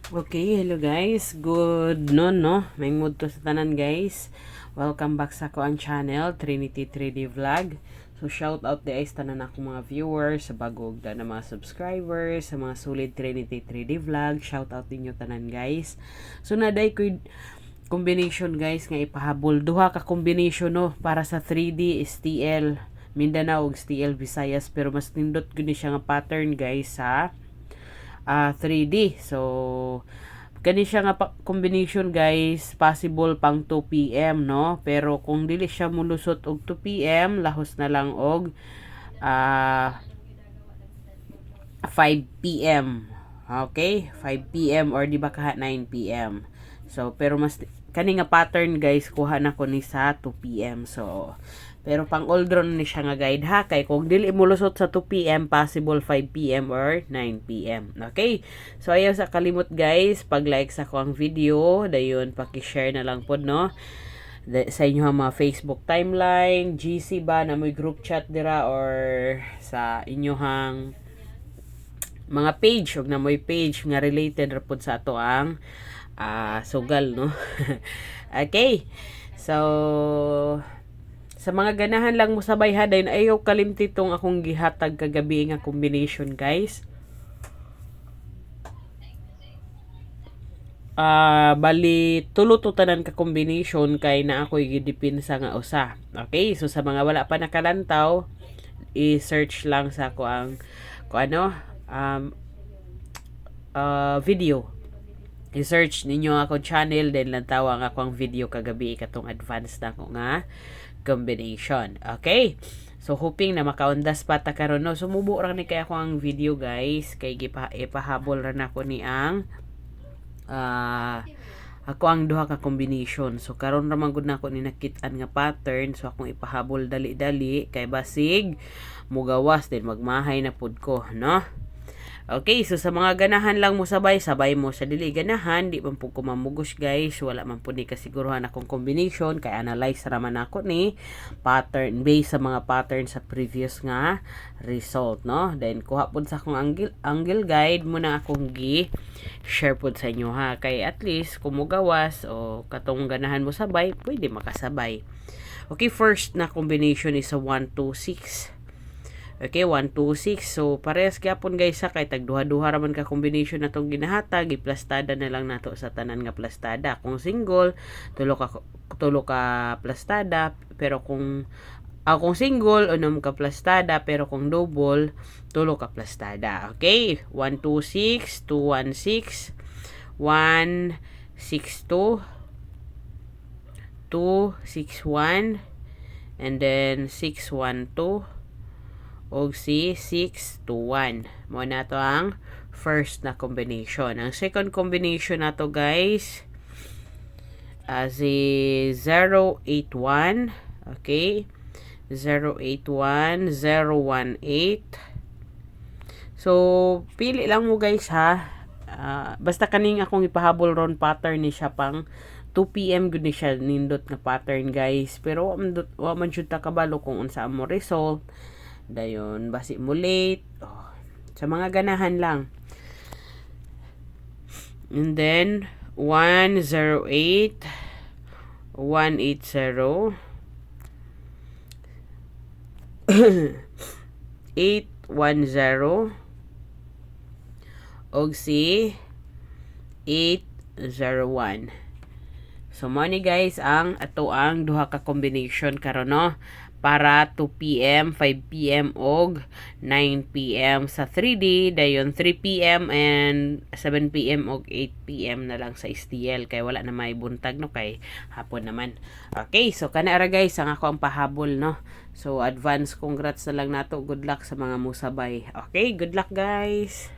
Okay, hello guys. Good noon, no? May mood to sa tanan, guys. Welcome back sa ko ang channel, Trinity 3D Vlog. So, shout out guys tanan ako mga viewers, sa bagog na mga subscribers, sa mga solid Trinity 3D Vlog. Shout out ninyo tanan, guys. So, naday ko combination, guys, nga ipahabol. Duha ka combination, no? Para sa 3D STL Mindanao ug STL Visayas. Pero mas nindot ko ni siya nga pattern, guys, sa 3D. So, kani siya nga combination, guys, possible pang 2 PM, no? Pero kung dili siya mulusot og 2 PM, lahos na lang og 5 PM. Okay? 5 PM or di ba kaha 9 PM. So, pero mas kani nga pattern, guys, kuha na ko ni sa 2 PM. So, pero pang old drone ni siya nga guide, ha, kay kung dili mulusot sa 2 PM, possible 5 PM or 9 PM. Okay? So, ayaw sa kalimot, guys, pag-like sa ko ang video, dayon paki-share na lang pod, no? Sa inyo mga Facebook timeline, GC ba na may group chat dira, or sa inyohang mga page, ug na may page nga related ra pod sa ato ang sugal, no? Okay. So, sa mga ganahan lang mo sabay, ha, dayon ayaw kalimti tong akong gihatag kagabi nga combination, guys. Bali tulo to tanan ka combination, kay na ako gidipinsa nga usa. Okay, so sa mga wala pa nakalantaw, i-search lang sa ko ang video. I-search ninyo ako channel, then lantaw ang akong video kagabi katong advanced na ko nga combination. Okay? So, hoping na makaundas pa ta karon, no? Sumubo ra ni kay ako ang video, guys, kay ipahabol ra nako ni ang ako ang duha ka combination. So, karon ra man gud nako ni nakit-an nga pattern, so akong ipahabol dali-dali kay basig mugawas din magmahay na pud ko, no? Okay, so sa mga ganahan lang mo sabay mo. Sa dili ganahan, di man po ko mamugos, guys. Wala man po ni kasiguruhan akong combination. Kaya analyze raman ako ni pattern, based sa mga pattern sa previous nga result, no? Then, kuha po sa akong angle guide, muna akong share po sa inyo, ha? Kay at least, kung mugawas o katong ganahan mo sabay, pwede makasabay. Okay, first na combination is a 1, 2, 6. Okay, 1, 2, 6. So, parehas gyapon, guys, sa kay tagduha-duha raman ka combination natong ginahatag, iplastada na lang nato sa tanan nga plastada. Kung single, tulo ka plastada, pero kung single, unom ka plastada, pero kung double, tulo ka plastada. Okay? 1, 2, 6, 2, 1, 6, 1, 6, 2, 2, 6, 1, and then 6, 1, 2, og si 6 to 1. Mo na to ang first na combination. Ang second combination na to, guys, si 081. Okay? 081, 018. So, pili lang mo, guys, ha. Basta kaning akong ipahabol ron pattern ni siya pang 2 PM gud ni siya nindot na pattern, guys. Pero wa man jud ta kabalo kung unsa mo result. Dayon, basi mo late. Sa mga ganahan lang. And then, 108, 180, 810, og si 801. So, mo ni, guys, ang ato ang duha ka combination karon, no? Para 2 PM, 5 PM og 9 PM sa 3D, dayon 3 PM and 7 PM og 8 PM na lang sa STL, kay wala na may buntag, no, kay hapon naman. Okay, so kana ra, guys, ang ako ang pahabol, no. So, advance congrats na lang nato. Good luck sa mga musabay. Okay, good luck, guys.